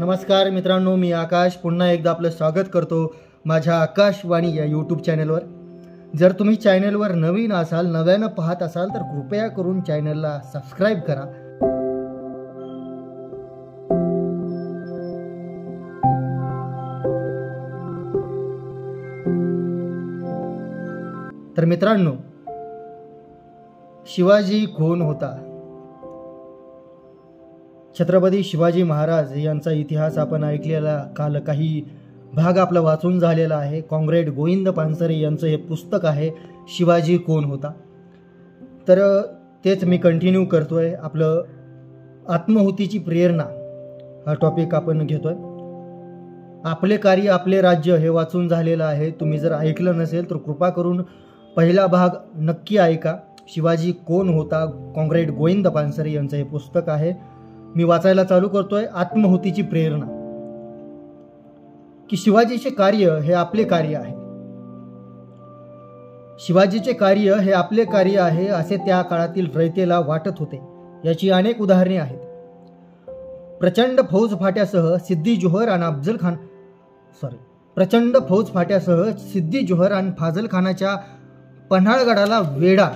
नमस्कार मित्रांनो, मी आकाश पुन्हा एकदा आपलं स्वागत करतो माझ्या आकाशवाणी या यूट्यूब चॅनलवर। जर तुम्ही चॅनलवर नवीन असाल, नव्यानं पाहत असाल तर कृपया करून चॅनलला सबस्क्राईब करा। तर मित्रांनो, शिवाजी कोण होता? छत्रपती शिवाजी महाराज यांचा इतिहास आपण ऐकलेला, काल काही भाग आपला वाचून झालेला आहे। कॉम्रेड गोविंद पानसरे यांचं हे पुस्तक आहे शिवाजी कोण होता। तर तेच मी कंटिन्यू करतोय। आपलं आत्महुतीची प्रेरणा हा टॉपिक आपण घेतोय। आपले कार्य आपले राज्य हे वाचून झालेलं आहे। तुम्ही जर ऐकलं नसेल तर कृपा करून पहिला भाग नक्की ऐका। शिवाजी कोण होता, कॉम्रेड गोविंद पानसरे यांचं हे पुस्तक आहे। मी वाचायला चालू करतोय। आत्महुतीची प्रेरणा, की शिवाजीचे कार्य हे आपले कार्य आहे। शिवाजीचे कार्य हे आपले कार्य आहे असे त्या काळातील रयतेला वाटत होते। याची अनेक उदाहरणे आहेत। प्रचंड फौजफाट्यासह सिद्दी जोहर आणि फाजल खानाच्या पन्हाळगडाला वेढा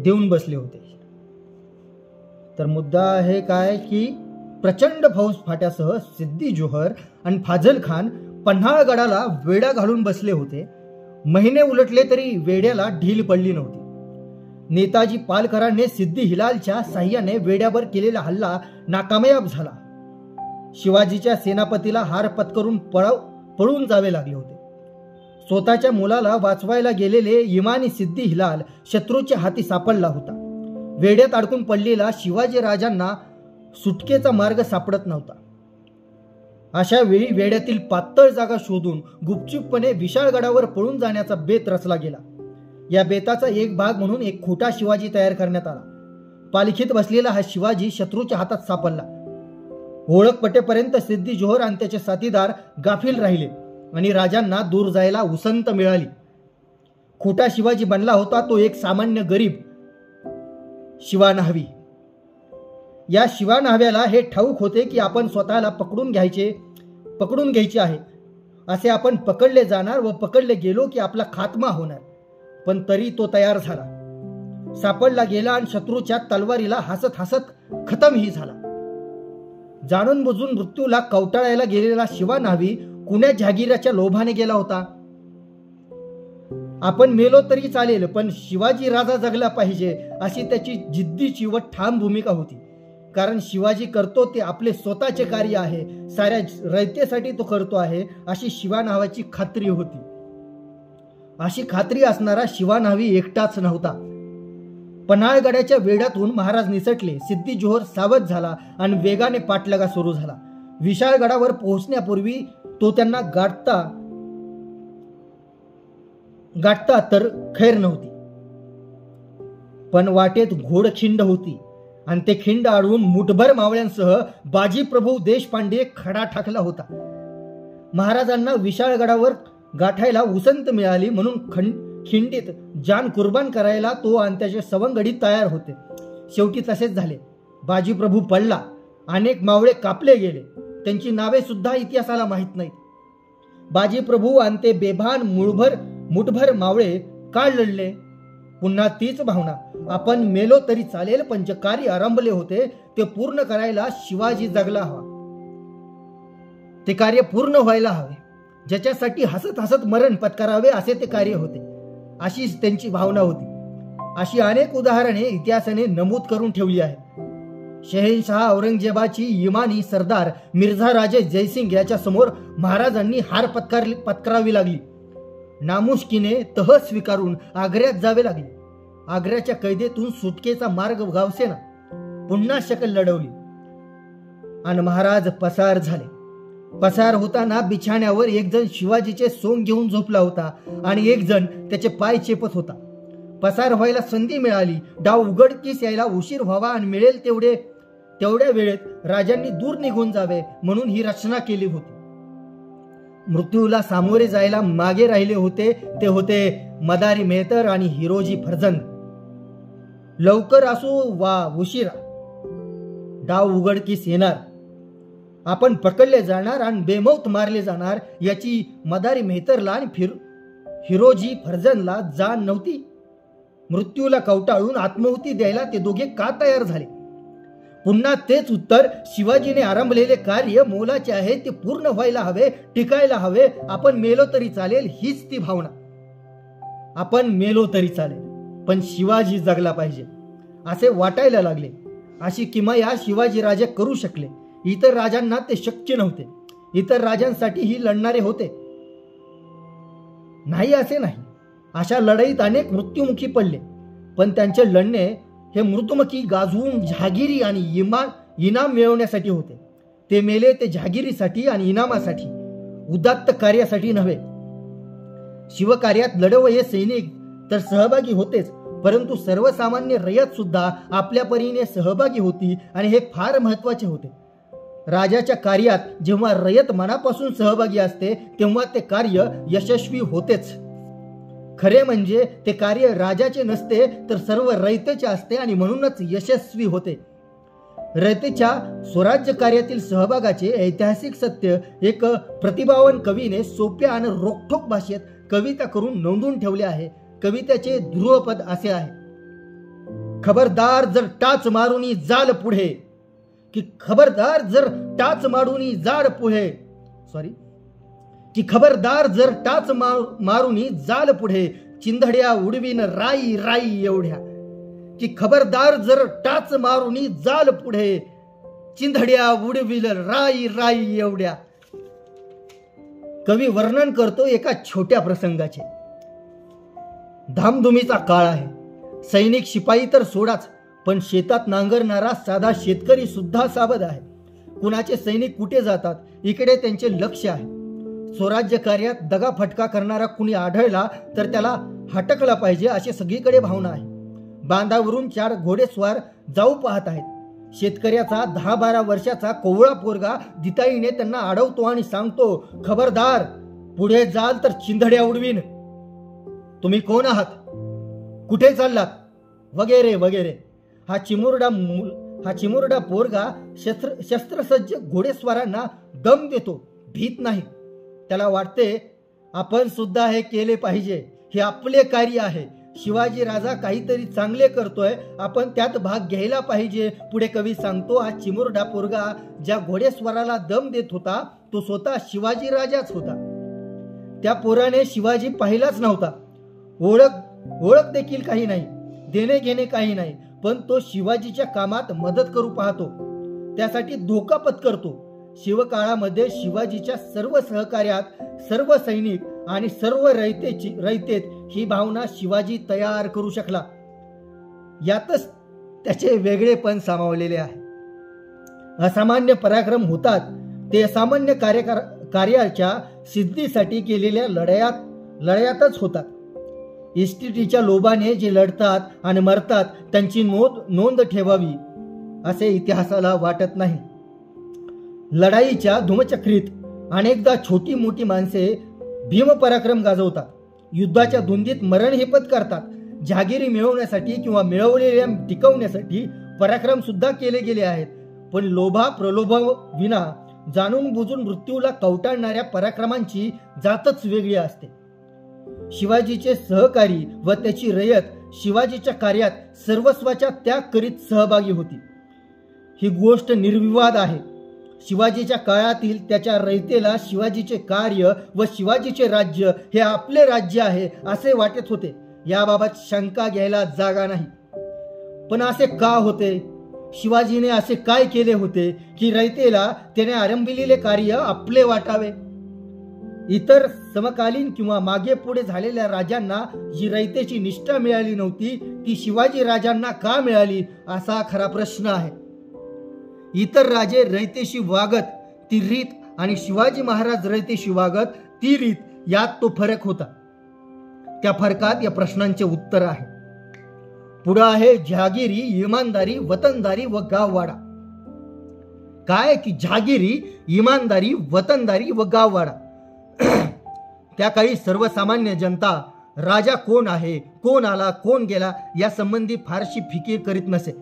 देऊन बसले होते। तर मुद्दा आहे काय की प्रचंड फौजफाट्यासह सिद्दी जोहर आणि फाजल खान पन्हाळगडाला वेढा घालून बसले होते। महिने उलटले तरी वेड्याला ढील पडली नव्हती। नेताजी पालकरांनी सिद्दी हिलालच्या साह्याने वेड्यावर केलेला हल्ला नाकामयाब झाला। शिवाजीच्या सेनापतीला हार पत्करून पळून जावे लागले होते। स्वतःच्या मुलाला वाचवायला गेलेले इमानी सिद्दी हिलाल शत्रूच्या हाती सापडला होता। वेड्यात अडकून पडलेला शिवाजी राजांना सुटकेचा मार्ग सापडत नव्हता। अशा वेळी वेड्यातील पातळ जागा शोधून गुपचूपपणे विशाळगडावर पळून जाण्याचा बेत रचला गेला। या बेताचा एक भाग म्हणून एक खोटा शिवाजी तयार करण्यात आला। पालखीत बसलेला हा शिवाजी शत्रूच्या हातात सापडला। ओळख पटेपर्यंत सिद्दी जोहर आणि त्याचे साथीदार गाफील राहिले आणि राजांना दूर जायला उसंत मिळाली। खोटा शिवाजी बनला होता तो एक सामान्य गरीब शिवानाहवी। या शिवानाहव्याला हे ठाऊक होते की आपण स्वतःला पकडून घ्यायचे आहे। असे आपण पकडले जाणार व पकडले गेलो की आपला खात्मा होणार। पण तरी तो तयार झाला, सापडला गेला आणि शत्रूच्या तलवारीला हसत हसत खतमही झाला। जाणून बुजून मृत्यूला कवटाळायला गेलेला शिवानाहवी कुण्या जहागीराच्या लोभाने गेला होता? आपण मेलो तरी चालेल पण शिवाजी राजा जगला पाहिजे अशी त्याची जिद्दीची व ठाम भूमिका होती। कारण शिवाजी करतो ते आपले स्वतःचे कार्य आहे, साऱ्या रयतेसाठी तो करतो आहे अशी शिवानाहवाची खात्री होती। अशी खात्री असणारा शिवानाहवी एकटाच नव्हता। पन्हाळगडाच्या वेढ्यातून महाराज निसटले। सिद्दी जोहर सावध झाला आणि वेगाने पाठलागा सुरू झाला। विशाळगडावर पोहोचण्यापूर्वी तो त्यांना गाठता तर खैर नव्हती, पण वाटेत घोडखिंड होती आणि ते खिंड अडवून मुठभर मावळ्यांसह बाजीप्रभू देशपांडे खडा ठाकला होता। महाराजांना विशाळगडावर गाठायला उसंत मिळाली म्हणून खिंडीत जान कुर्बान करायला तो आणि त्याचे सवंगडी तयार होते। शेवटी तसेच झाले। बाजीप्रभू पडला, अनेक मावळे कापले गेले, त्यांची नावे सुद्धा इतिहासाला माहीत नाहीत। बाजीप्रभू आणि ते बेभान मुठभर मावळे का लढले? पुन्हा तीच भावना, आपण मेलो तरी चालेल पण जे कार्य आरंभले होते ते पूर्ण करायला शिवाजी जगला हवा, ते कार्य पूर्ण व्हायला हवे, ज्याच्यासाठी हसत हसत मरण पत्करावे असे ते कार्य होते, अशी त्यांची भावना होती। अशी अनेक उदाहरणे इतिहासाने नमूद करून ठेवली आहेत। शहेनशाह औरंगजेबाची इमानी सरदार मिर्झा राजे जयसिंग याच्या समोर महाराजांनी हार पत्करावी लागली। नामुष्कीने तह स्वीकारून आग्र्यात जावे लागले। आग्र्याच्या कैदेतून सुटकेचा मार्ग गावसेना पुन्हा शकल लढवली आणि महाराज पसार झाले। पसार होताना बिछाण्यावर एक जण शिवाजीचे सोंग घेऊन झोपला होता आणि एक जण त्याचे पाय चेपत होता। पसार व्हायला संधी मिळाली, डाव उघडकीस यायला उशीर व्हावा आणि मिळेल तेवढ्या वेळेत राजांनी दूर निघून जावे म्हणून ही रचना केली होती। मृत्यूला सामोरे जायला मागे राहिले होते ते होते मदारी मेहतर आणि हिरोजी फर्जंद। लवकर असो वा उशिरा डाव उघडकीस येणार। आपण पकडले जाणार आणि बेमौत मारले जाणार याची मदारी मेहतरला आणि हिरोजी फर्जनला जाण नव्हती. मृत्यूला कवटाळून आत्माहुती द्यायला ते दोघे का तयार झाले? पुन्हा तेच उत्तर, शिवाजीने आरंभलेले कार्य मोलाचे आहे, ते पूर्ण व्हायला हवे, टिकायला हवे. आपण मेलो तरी चालेल, हीच ती भावना. आपण मेलो तरी चालेल, पण शिवाजी जगला पाहिजे असे वाटायला लागले. अशी किमया शिवाजी राजे करू शकले. इतर राजांना ते शक्य नव्हते. इतर राजांसाठी ही लढणारे होते नाही असे नाही. अशा लढाईत अनेक मृत्युमुखी पडले, पण त्यांचे लढणे हे मृत्युमुखी गाजवून जहागिरी आणि इनाम मिळवण्यासाठी होते. ते मेले ते जहागिरीसाठी आणि इनामासाठी, उदात्त कार्यासाठी नव्हे. शिवकार्यात लढवय्ये सैनिक तर सहभागी होतेच, परंतु सर्वसामान्य रयत सुद्धा आपल्या परीने सहभागी होती आणि हे फार महत्वाचे होते. राजाच्या कार्यात जेव्हा रयत मनापासून सहभागी असते तेव्हा ते कार्य यशस्वी होतेच. खरे म्हणजे ते कार्य राजाचे नसते तर सर्व रयतेचे असते आणि म्हणूनच यशस्वी होते. रयतेच्या स्वराज्य कार्यातील सहभागाचे ऐतिहासिक सत्य एक प्रतिभावान कवीने सोप्या आणि रोखठोक भाषेत कविता करून नोंदवून ठेवले आहे. कवितेचे ध्रुवपद असे आहे, खबरदार जर टाच मारूनी जाल पुढे, की खबरदार जर टाच मारूनी जाल पुढे, की खबरदार जर टाच मारूनी जाल पुढे, चिंधड्या उडवीन राई राई एवढ्या. की खबरदार जर टाच मारूनी जाल पुढे, चिंधड्या उडवील राई राई एवढ्या. कवी वर्णन करतो एका छोट्या प्रसंगाचे. धामधुमीचा काळ आहे. सैनिक शिपाई तर सोडाच, पण शेतात नांगरणारा साधा शेतकरी सुद्धा सावध आहे. कुणाचे सैनिक कुठे जातात इकडे त्यांचे लक्ष आहे. स्वराज्य कार्यात दगाफटका करणारा कुणी आढळला तर त्याला हटकला पाहिजे अशी सगळीकडे भावना आहे. बांधावरून 4 घोडेस्वार जाऊ पाहत आहेत. शेतकऱ्याचा 10-12 वर्षाचा कोवळा पोरगा दिताईने त्यांना अडवतो आणि सांगतो, खबरदार पुढे जाल तर चिंधड्या उडवीन. तुम्ही कोण आहात, कुठे चाललात, वगैरे वगैरे. हा चिमुरडा पोरगा शस्त्रसज्ज घोडेस्वारांना दम देतो, भीत नाही. त्याला वाटते आपण सुद्धा हे केले पाहिजे, हे आपले कार्य आहे. शिवाजी राजा काहीतरी चांगले करतोय, आपण त्यात भाग घ्यायला पाहिजे. पुढे कवी सांगतो, हा चिमुरडा पोरगा ज्या घोडेस्वाराला दम देत होता तो स्वतः शिवाजी राजाच होता. त्या पोराने शिवाजी पाहिलाच नव्हता. ओळख देखील काही नाही, देणे घेणे काही नाही, पण तो शिवाजीच्या कामात मदत करू पाहतो, त्यासाठी धोका पत्करतो. शिवकाळामध्ये शिवाजीच्या सर्व सहकार्यात सर्व सैनिक आणि सर्व रयतेत ही भावना शिवाजी तयार करू शकला. यातच त्याचे वेगळेपण सामावलेले आहे. असामान्य पराक्रम होतात ते असामान्य कार्याच्या सिद्धीसाठी केलेल्या लढायातच होतात. इस्टेटीच्या लोभाने जे लढतात आणि मरतात त्यांची नोंद ठेवावी असे इतिहासाला वाटत नाही. लढाईच्या धुमचक्रीत अनेकदा छोटी मोठी माणसे भीमपराक्रम गाजवतात. युद्धाच्या धुंदीत मरण हे पत्करतात. जहागिरी मिळवण्यासाठी किंवा मिळवलेल्या टिकवण्यासाठी पराक्रम सुद्धा केले गेले आहेत. पण प्रलोभा विना जाणून बुजून मृत्यूला कवटाळणाऱ्या पराक्रमांची जातच वेगळी असते. शिवाजीचे सहकारी व त्याची रयत शिवाजीच्या कार्यात सर्वस्वाचा त्याग करीत सहभागी होती. ही गोष्ट निर्विवाद आहे. शिवाजीच्या काळातील त्याच्या रयतेला शिवाजीचे कार्य व शिवाजीचे राज्य हे आपले राज्य आहे असे वाटत होते. याबाबत शंका घ्यायला जागा नाही. पण असे का होते? शिवाजीने असे काय केले होते की रयतेला त्याने आरंभिलेले कार्य आपले वाटावे? इतर समकालीन किंवा मागे पुढे झालेल्या राजांना जी रयतेची निष्ठा मिळाली नव्हती ती शिवाजी राजांना का मिळाली असा खरा प्रश्न आहे. इतर राजे रयतेशी वागत ती रीत आणि शिवाजी महाराज रयतेशी वागत ती रीत, यात तो फरक होता. त्या फरकात या प्रश्नांचे उत्तर आहे. पुढे आहे जहागिरी, इमानदारी, वतनदारी व गाववाडा. काय की जहागिरी, इमानदारी, वतनदारी व गाववाडा. त्या काळी सर्वसामान्य जनता राजा कोण आहे, कोण आला, कोण गेला या संबंधी फारशी फिकीर करीत नसे.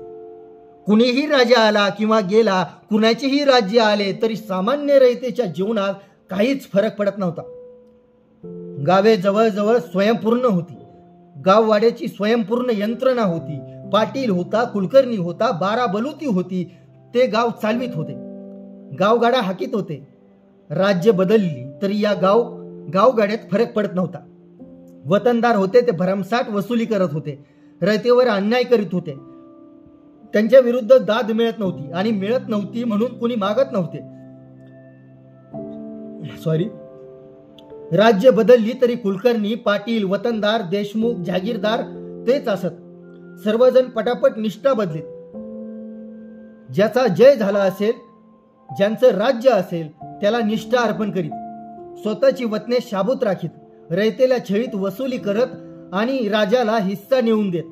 कुणीही राजा आला किंवा गेला, कुणाचेही राज्य आले तरी सामान्य रयतेच्या जीवनात काहीच फरक पडत नव्हता. गावे जवळजवळ स्वयंपूर्ण होती. गाववाड्याची स्वयंपूर्ण यंत्रणा होती. पाटील होता, कुलकर्णी होता, 12 बलुती होती. ते गाव चालवित होते, गावगाडा हाकीत होते. राज्य बदलली तरी या गावगाड्यात फरक पडत नव्हता. वतनदार होते ते भरमसाठ वसुली करत होते, रयतेवर अन्याय करीत होते. त्यांच्या विरुद्ध दाद मिळत नव्हती आणि मिळत नव्हती म्हणून कुणी मागत नव्हते. राज्य बदलली तरी कुलकर्णी, पाटील, वतनदार, देशमुख, जागीरदार तेच असत. सर्वजण पटापट निष्ठा बदलीत. ज्याचा जय झाला असेल, ज्यांचं राज्य असेल त्याला निष्ठा अर्पण करीत. स्वतःची वतने शाबूत राखीत. रयतेला छळीत वसुली करत आणि राजाला हिस्सा नेऊन देत.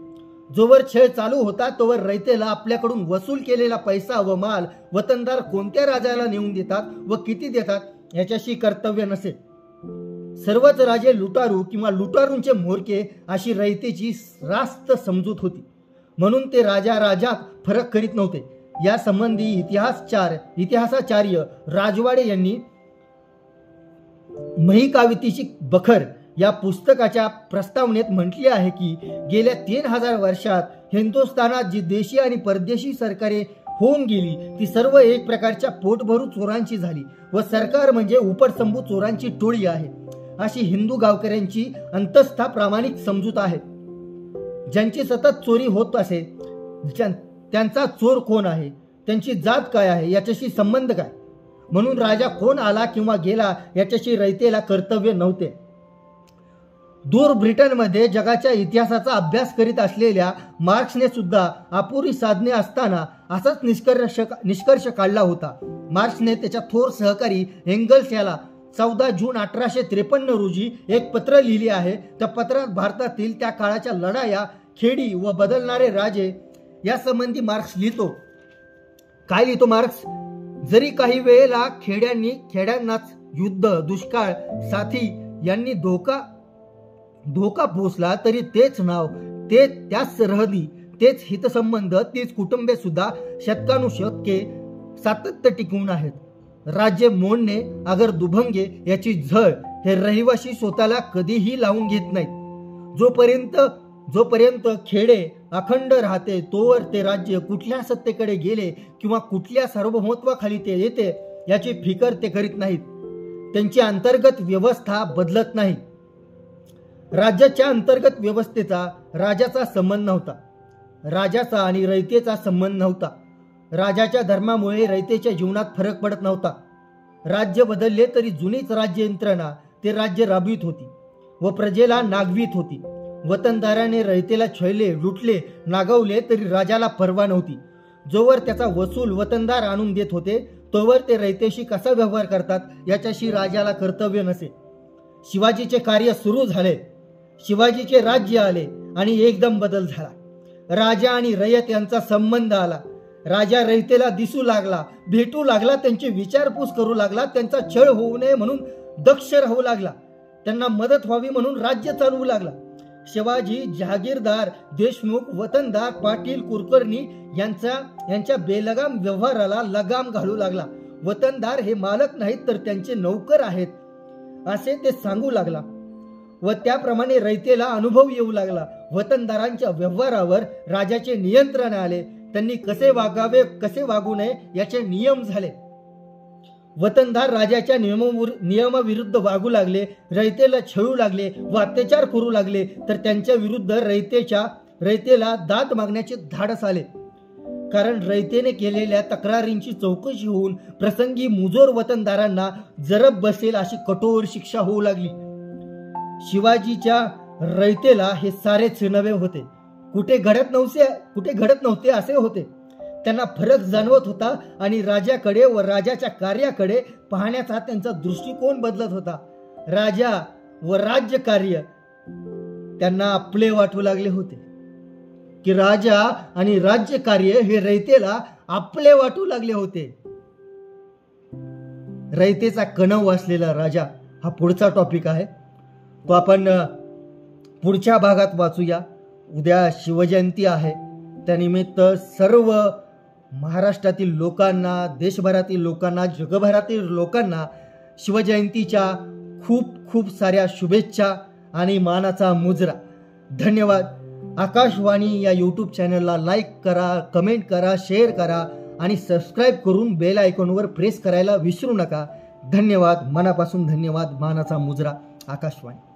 जोवर छळ चालू होता तोवर रयतेला आपल्याकडून वसूल केलेला पैसा व माल वतनदार कोणत्या राजाला नेऊन देतात व किती देतात याच्याशी कर्तव्य नसे. सर्वच राजे लुटारू किंवा लुटारूंचे म्होरके अशी रयतेची रास्त समजूत होती. म्हणून ते राजात फरक करीत नव्हते. या संबंधी इतिहासाचार्य राजवाडे यांनी महिकावितीची बखर या पुस्तकाच्या प्रस्तावनेत म्हटले आहे की गेल्या 3000 वर्षात हिंदुस्थानात जी देशी आणि परदेशी सरकारे होऊन गेली ती सर्व एक प्रकारच्या पोटभरू चोरांची झाली व सरकार म्हणजे उपटसंभू चोरांची टोळी आहे अशी हिंदू गावकऱ्यांची अंतस्था प्रामाणिक समजूत आहे. ज्यांची सतत चोरी होत असे त्यांचा चोर कोण आहे, त्यांची जात काय आहे, याच्याशी संबंध काय. म्हणून राजा कोण आला किंवा गेला याच्याशी रयतेला कर्तव्य नव्हते. दूर ब्रिटनमध्ये जगाच्या इतिहासाचा अभ्यास करीत असलेल्या मार्क्सने सुद्धा अपुरी साधने असताना असाच निष्कर्ष काढला होता. मार्क्सने त्याच्या थोर सहकारी एंगल्स याला 14 जून 1853 रोजी एक पत्र लिहिले आहे. त्या पत्रात भारतातील त्या काळाच्या लढाया, खेडी व बदलणारे राजे या संबंधी मार्क्स लिहितो. काय लिहितो मार्क्स? जरी काही वेळेला खेड्यांनाच युद्ध, दुष्काळ, साथी यांनी धोका पोचला तरी तेच नाव, त्याच सरहदी, तेच हितसंबंध, तीच कुटुंबे सुद्धा शतकानुशतके सातत्य टिकवून आहेत. राज्य मोडणे अगर दुभंगे याची झळ हे रहिवासी स्वतःला कधीही लावून घेत नाहीत. जोपर्यंत खेडे अखंड राहते तोवर ते राज्य कुठल्या सत्तेकडे गेले किंवा कुठल्या सार्वभौमत्वाखाली ते येते याची फिकर ते करीत नाहीत. त्यांची अंतर्गत व्यवस्था बदलत नाही. राज्याच्या अंतर्गत व्यवस्थेचा राजाचा संबंध नव्हता. राजाचा आणि रयतेचा संबंध नव्हता. राजाच्या धर्मामुळे रयतेच्या जीवनात फरक पडत नव्हता. राज्य बदलले तरी जुनीच राज्य यंत्रणा ते राज्य राबवित होती व प्रजेला नागवित होती. वतनदाराने रयतेला छळले, लुटले, नागवले तरी राजाला पर्वा नव्हती. जोवर त्याचा वसूल वतनदार आणून देत होते तोवर ते रयतेशी कसा व्यवहार करतात याच्याशी राजाला कर्तव्य नसे. शिवाजीचे कार्य सुरू झाले. शिवाजीचे राज्य आले आणि एकदम बदल झाला. राजा आणि रयत यांचा संबंध आला. राजा रयतेला दिसू लागला, भेटू लागला, त्यांची विचारपूस करू लागला, त्यांचा छळ होऊ नये म्हणून दक्ष राहू लागला, त्यांना मदत व्हावी म्हणून राज्य चालवू लागला. शिवाजी जहागीरदार, देशमुख, वतनदार, पाटील, कुलकर्णी यांच्या बेलगाम व्यवहाराला लगाम घालू लागला. वतनदार हे मालक नाहीत तर त्यांचे नौकर आहेत असे ते सांगू लागला व त्याप्रमाणे रयतेला अनुभव येऊ लागला. वतनदारांच्या व्यवहारावर राजाचे नियंत्रण आले. त्यांनी कसे वागावे, कसे वागू नये याचे नियम झाले. वतनदार राजाच्या नियमाविरुद्ध वागू लागले, रयतेला छळू लागले व अत्याचार करू लागले तर त्यांच्या विरुद्ध रयतेला दाद मागण्याचे धाडस आले. कारण रयतेने केलेल्या तक्रारींची चौकशी होऊन प्रसंगी मुजोर वतनदारांना जरब बसेल अशी कठोर शिक्षा होऊ लागली. शिवाजीच्या रयतेला हे सारेच नवे होते. कुठे घडत नव्हते असे होते. त्यांना फरक जाणवत होता आणि राजाकडे व राजाच्या कार्याकडे पाहण्याचा त्यांचा दृष्टिकोन बदलत होता. राजा व राज्य कार्य त्यांना आपले वाटू लागले होते की राजा आणि राज्य कार्य हे रयतेला आपले वाटू लागले होते. रयतेचा कणव असलेला राजा हा पुढचा टॉपिक आहे. तो आपण पुढच्या भागात वाचूया. उद्या शिवजयंती आहे. त्यानिमित्त सर्व महाराष्ट्रातील लोकांना, देशभरातील लोकांना, जगभरातील लोकांना शिवजयंतीच्या खूप खूप साऱ्या शुभेच्छा आणि मानाचा मुजरा. धन्यवाद. आकाशवाणी या यूट्यूब चॅनलला लाईक करा, कमेंट करा, शेअर करा आणि सबस्क्राईब करून बेल आयकॉनवर प्रेस करायला विसरू नका. धन्यवाद. मनापासून धन्यवाद. मानाचा मुजरा. आकाशवाणी.